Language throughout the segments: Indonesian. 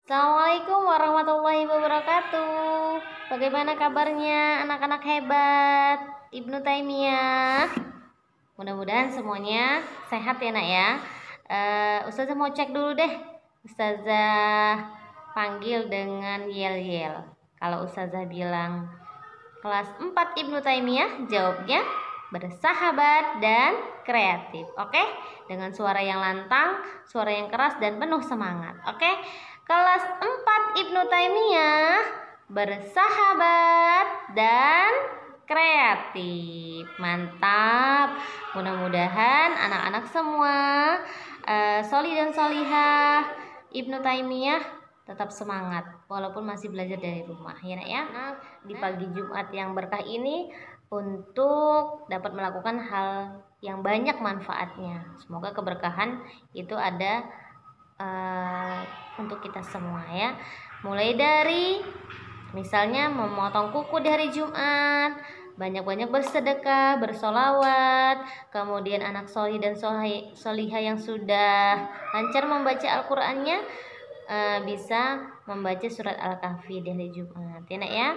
Assalamualaikum warahmatullahi wabarakatuh. Bagaimana kabarnya anak-anak hebat Ibnu Taimiyah? Mudah-mudahan semuanya sehat ya nak ya. Ustazah mau cek dulu deh. Ustazah panggil dengan yel-yel. Kalau Ustazah bilang kelas 4 Ibnu Taimiyah, jawabnya bersahabat dan kreatif. Oke? Dengan suara yang lantang, suara yang keras dan penuh semangat. Oke? Kelas 4 Ibnu Taimiyah, bersahabat dan kreatif. Mantap. Mudah-mudahan anak-anak semua soli dan solihah Ibnu Taimiyah tetap semangat walaupun masih belajar dari rumah ya nak ya. Di pagi Jumat yang berkah ini untuk dapat melakukan hal yang banyak manfaatnya. Semoga keberkahan itu ada untuk kita semua ya. Mulai dari misalnya memotong kuku di hari Jumat, banyak-banyak bersedekah, bersolawat, kemudian anak solih dan solihah yang sudah lancar membaca Al-Qur'annya bisa membaca surat Al-Kahfi di hari Jumat ya nak ya.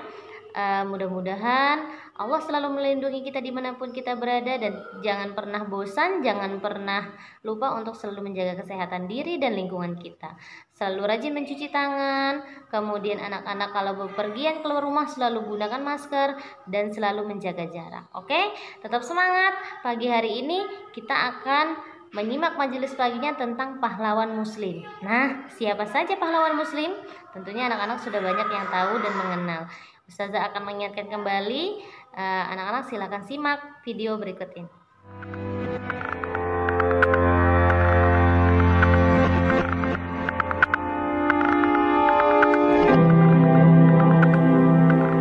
Mudah-mudahan Allah selalu melindungi kita dimanapun kita berada, dan jangan pernah bosan, jangan pernah lupa untuk selalu menjaga kesehatan diri dan lingkungan kita. Selalu rajin mencuci tangan, kemudian anak-anak kalau bepergian keluar rumah selalu gunakan masker dan selalu menjaga jarak. Oke, tetap semangat. Pagi hari ini kita akan menyimak majelis paginya tentang pahlawan muslim. Nah, siapa saja pahlawan muslim? Tentunya anak-anak sudah banyak yang tahu dan mengenal. Ustazah akan mengingatkan kembali, anak-anak silakan simak video berikut ini.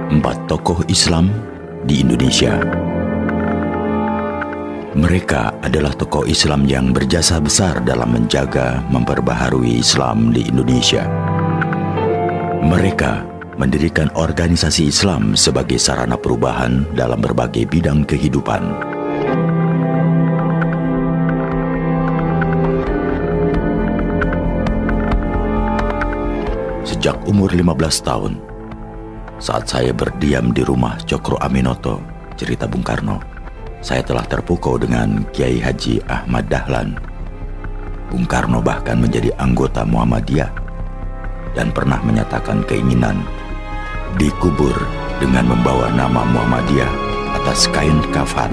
Empat tokoh Islam di Indonesia. Mereka adalah tokoh Islam yang berjasa besar dalam menjaga, memperbaharui Islam di Indonesia. Mereka mendirikan organisasi Islam sebagai sarana perubahan dalam berbagai bidang kehidupan. Sejak umur 15 tahun, saat saya berdiam di rumah Cokro Aminoto, cerita Bung Karno, saya telah terpukau dengan Kiai Haji Ahmad Dahlan. Bung Karno bahkan menjadi anggota Muhammadiyah dan pernah menyatakan keinginan dikubur dengan membawa nama Muhammadiyah atas kain kafan.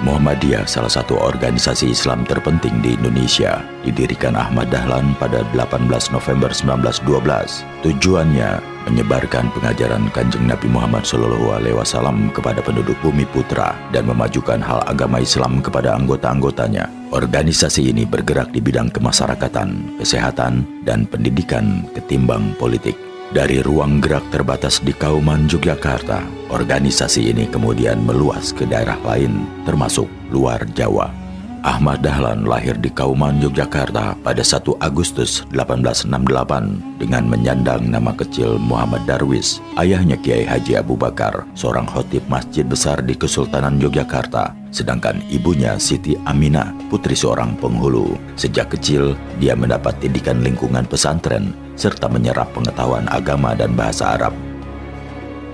Muhammadiyah, salah satu organisasi Islam terpenting di Indonesia, didirikan Ahmad Dahlan pada 18 November 1912. Tujuannya menyebarkan pengajaran Kanjeng Nabi Muhammad SAW kepada penduduk bumi putra dan memajukan hal agama Islam kepada anggota-anggotanya. Organisasi ini bergerak di bidang kemasyarakatan, kesehatan, dan pendidikan ketimbang politik. Dari ruang gerak terbatas di Kauman, Yogyakarta, organisasi ini kemudian meluas ke daerah lain, termasuk luar Jawa. Ahmad Dahlan lahir di Kauman, Yogyakarta pada 1 Agustus 1868 dengan menyandang nama kecil Muhammad Darwis. Ayahnya Kiai Haji Abu Bakar, seorang khotib masjid besar di Kesultanan Yogyakarta, sedangkan ibunya Siti Aminah, putri seorang penghulu. Sejak kecil, dia mendapat didikan lingkungan pesantren serta menyerap pengetahuan agama dan bahasa Arab.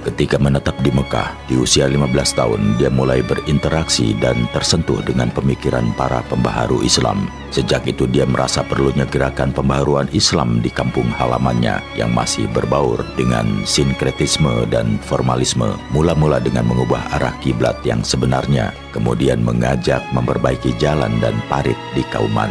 Ketika menetap di Mekah, di usia 15 tahun, dia mulai berinteraksi dan tersentuh dengan pemikiran para pembaharu Islam. Sejak itu dia merasa perlunya gerakan pembaharuan Islam di kampung halamannya yang masih berbaur dengan sinkretisme dan formalisme. Mula-mula dengan mengubah arah kiblat yang sebenarnya, kemudian mengajak memperbaiki jalan dan parit di Kauman.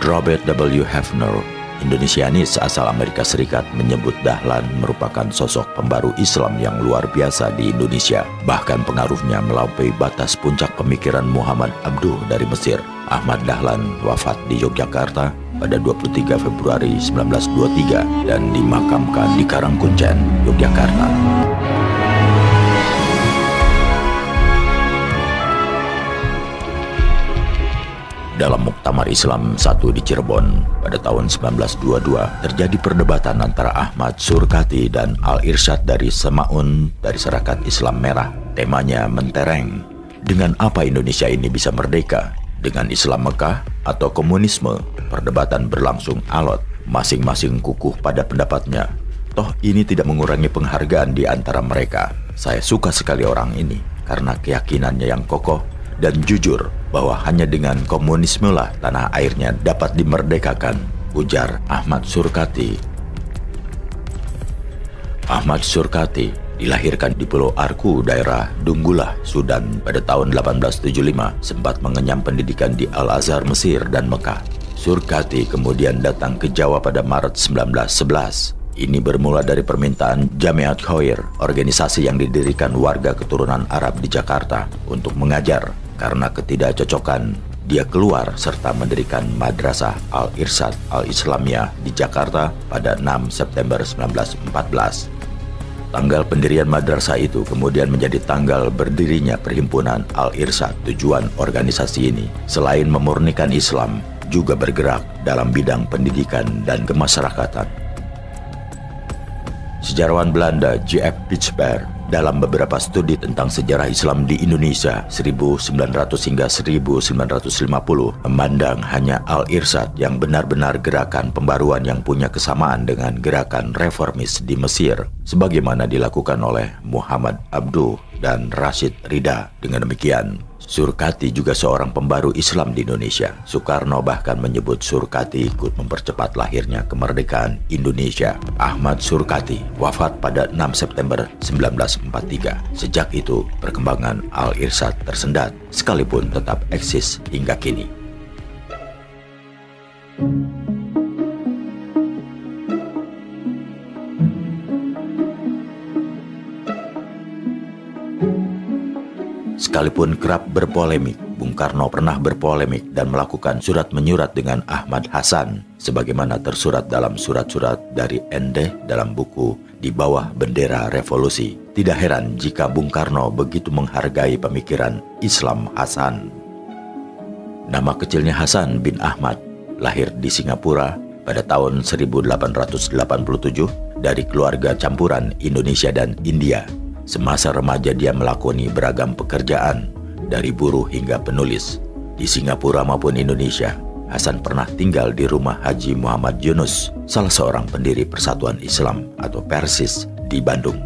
Robert W. Hefner, Indonesianis asal Amerika Serikat, menyebut Dahlan merupakan sosok pembaru Islam yang luar biasa di Indonesia. Bahkan pengaruhnya melampaui batas puncak pemikiran Muhammad Abduh dari Mesir. Ahmad Dahlan wafat di Yogyakarta pada 23 Februari 1923 dan dimakamkan di Karangkuncen, Yogyakarta. Dalam Muktamar Islam 1 di Cirebon pada tahun 1922 terjadi perdebatan antara Ahmad Surkati dan Al-Irsyad dari Semaun dari Sarekat Islam Merah. Temanya mentereng. Dengan apa Indonesia ini bisa merdeka? Dengan Islam Mekah atau komunisme? Perdebatan berlangsung alot. Masing-masing kukuh pada pendapatnya. Toh ini tidak mengurangi penghargaan di antara mereka. Saya suka sekali orang ini karena keyakinannya yang kokoh dan jujur bahwa hanya dengan komunisme lah tanah airnya dapat dimerdekakan, ujar Ahmad Surkati. Ahmad Surkati dilahirkan di Pulau Arku, daerah Dunggulah, Sudan pada tahun 1875, sempat mengenyam pendidikan di Al-Azhar, Mesir dan Mekah. Surkati kemudian datang ke Jawa pada Maret 1911. Ini bermula dari permintaan Jamiat Khair, organisasi yang didirikan warga keturunan Arab di Jakarta untuk mengajar. Karena ketidakcocokan, dia keluar serta mendirikan Madrasah Al-Irsyad Al-Islamiyah di Jakarta pada 6 September 1914. Tanggal pendirian madrasah itu kemudian menjadi tanggal berdirinya Perhimpunan Al-Irsyad. Tujuan organisasi ini selain memurnikan Islam, juga bergerak dalam bidang pendidikan dan kemasyarakatan. Sejarawan Belanda J.F. Pitsberg dalam beberapa studi tentang sejarah Islam di Indonesia 1900 hingga 1950 memandang hanya Al-Irsyad yang benar-benar gerakan pembaruan yang punya kesamaan dengan gerakan reformis di Mesir, sebagaimana dilakukan oleh Muhammad Abduh dan Rashid Rida. Dengan demikian, Surkati juga seorang pembaru Islam di Indonesia. Soekarno bahkan menyebut Surkati ikut mempercepat lahirnya kemerdekaan Indonesia. Ahmad Surkati wafat pada 6 September 1943. Sejak itu, perkembangan Al-Irsyad tersendat, sekalipun tetap eksis hingga kini. Sekalipun kerap berpolemik, Bung Karno pernah berpolemik dan melakukan surat menyurat dengan Ahmad Hasan, sebagaimana tersurat dalam surat-surat dari Endeh dalam buku Di Bawah Bendera Revolusi. Tidak heran jika Bung Karno begitu menghargai pemikiran Islam Hasan. Nama kecilnya Hasan bin Ahmad, lahir di Singapura pada tahun 1887 dari keluarga campuran Indonesia dan India. Semasa remaja dia melakoni beragam pekerjaan, dari buruh hingga penulis. Di Singapura maupun Indonesia, Hasan pernah tinggal di rumah Haji Muhammad Yunus, salah seorang pendiri Persatuan Islam atau Persis di Bandung.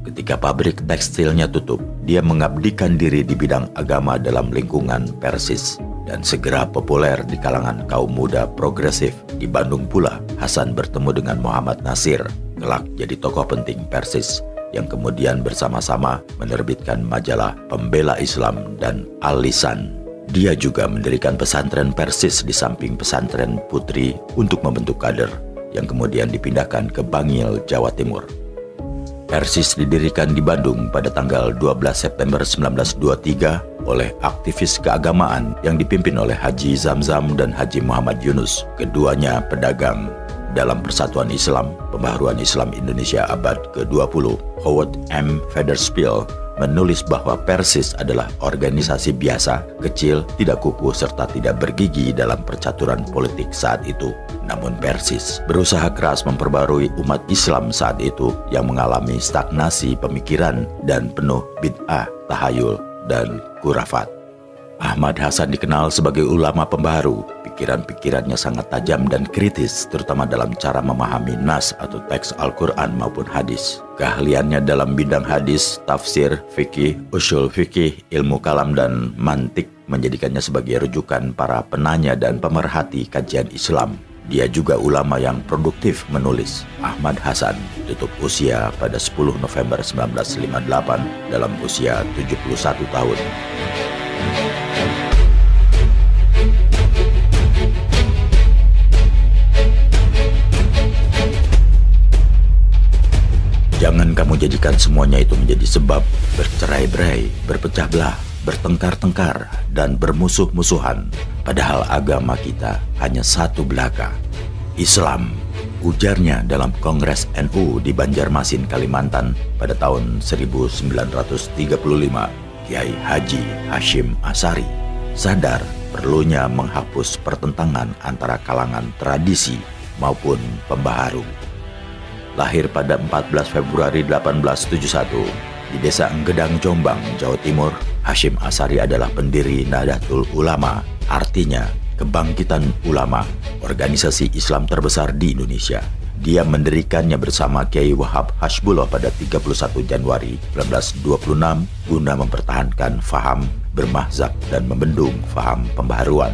Ketika pabrik tekstilnya tutup, dia mengabdikan diri di bidang agama dalam lingkungan Persis dan segera populer di kalangan kaum muda progresif. Di Bandung pula, Hasan bertemu dengan Muhammad Nasir, kelak jadi tokoh penting Persis, yang kemudian bersama-sama menerbitkan majalah Pembela Islam dan Al-Lisan. Dia juga mendirikan pesantren Persis di samping pesantren Putri untuk membentuk kader, yang kemudian dipindahkan ke Bangil, Jawa Timur. Persis didirikan di Bandung pada tanggal 12 September 1923 oleh aktivis keagamaan yang dipimpin oleh Haji Zamzam dan Haji Muhammad Yunus. Keduanya pedagang. Dalam Persatuan Islam, Pembaharuan Islam Indonesia abad ke-20, Howard M. Federspiel menulis bahwa Persis adalah organisasi biasa, kecil, tidak kukuh, serta tidak bergigi dalam percaturan politik saat itu. Namun Persis berusaha keras memperbarui umat Islam saat itu yang mengalami stagnasi pemikiran dan penuh bid'ah, tahayul, dan khurafat. Ahmad Hasan dikenal sebagai ulama pembaharu. Pikiran-pikirannya sangat tajam dan kritis, terutama dalam cara memahami nas atau teks Al-Quran maupun hadis. Keahliannya dalam bidang hadis, tafsir, fikih, usul fikih, ilmu kalam, dan mantik menjadikannya sebagai rujukan para penanya dan pemerhati kajian Islam. Dia juga ulama yang produktif menulis. Ahmad Hasan tutup usia pada 10 November 1958 dalam usia 71 tahun. Jangan kamu jadikan semuanya itu menjadi sebab bercerai-berai, berpecah belah, bertengkar-tengkar, dan bermusuh-musuhan. Padahal agama kita hanya satu belaka, Islam, ujarnya dalam Kongres NU di Banjarmasin, Kalimantan pada tahun 1935. Kiai Haji Hashim Asari sadar perlunya menghapus pertentangan antara kalangan tradisi maupun pembaharu. Lahir pada 14 Februari 1871 di Desa Enggedang, Jombang, Jawa Timur, Hasyim Asy'ari adalah pendiri Nahdlatul Ulama, artinya kebangkitan ulama, organisasi Islam terbesar di Indonesia. Dia mendirikannya bersama Kiai Wahab Hasbullah pada 31 Januari 1926 guna mempertahankan faham bermahzab dan membendung faham pembaharuan.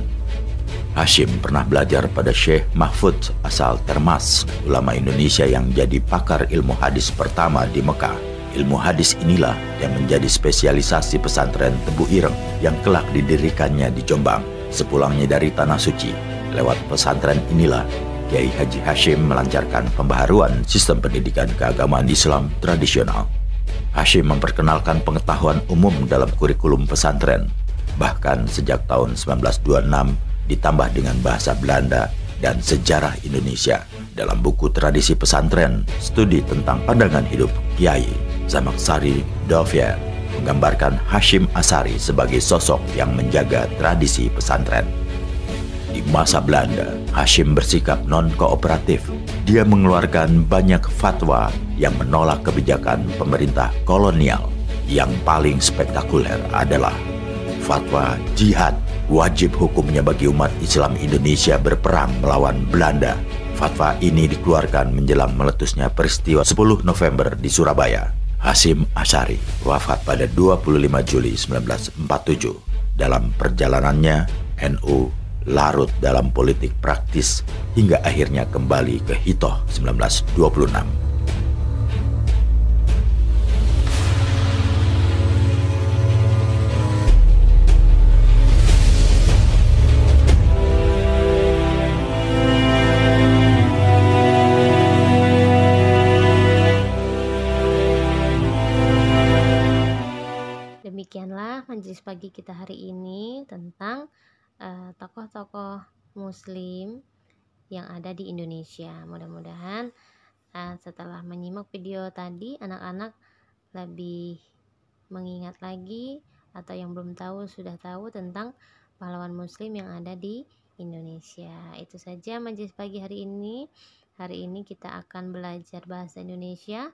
Hasyim pernah belajar pada Syekh Mahfud asal Termas, ulama Indonesia yang jadi pakar ilmu hadis pertama di Mekah. Ilmu hadis inilah yang menjadi spesialisasi pesantren Tebu Ireng yang kelak didirikannya di Jombang. Sepulangnya dari Tanah Suci, lewat pesantren inilah Kiai Haji Hasyim melancarkan pembaharuan sistem pendidikan keagamaan Islam tradisional. Hasyim memperkenalkan pengetahuan umum dalam kurikulum pesantren. Bahkan sejak tahun 1926 ditambah dengan bahasa Belanda dan sejarah Indonesia. Dalam buku Tradisi Pesantren, studi tentang pandangan hidup Kiai Zamakhsyari Dovier menggambarkan Hasyim Asy'ari sebagai sosok yang menjaga tradisi pesantren. Di masa Belanda, Hasyim bersikap non-kooperatif. Dia mengeluarkan banyak fatwa yang menolak kebijakan pemerintah kolonial. Yang paling spektakuler adalah fatwa jihad, wajib hukumnya bagi umat Islam Indonesia berperang melawan Belanda. Fatwa ini dikeluarkan menjelang meletusnya peristiwa 10 November di Surabaya. Hasyim Asy'ari wafat pada 25 Juli 1947. Dalam perjalanannya, NU larut dalam politik praktis hingga akhirnya kembali ke Hitoh 1926. Demikianlah majelis pagi kita hari ini tentang tokoh-tokoh Muslim yang ada di Indonesia. Mudah-mudahan setelah menyimak video tadi, anak-anak lebih mengingat lagi atau yang belum tahu sudah tahu tentang pahlawan Muslim yang ada di Indonesia. Itu saja majelis pagi hari ini. Hari ini kita akan belajar bahasa Indonesia,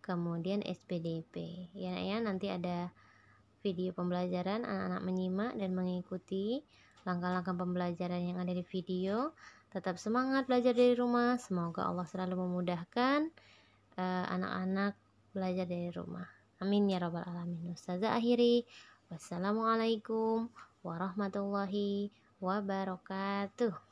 kemudian SPDP. Ya, nanti ada video pembelajaran, anak-anak menyimak dan mengikuti langkah-langkah pembelajaran yang ada di video. Tetap semangat belajar dari rumah. Semoga Allah selalu memudahkan anak-anak belajar dari rumah. Amin ya rabbal alamin. Ustazah akhiri. Wassalamualaikum warahmatullahi wabarakatuh.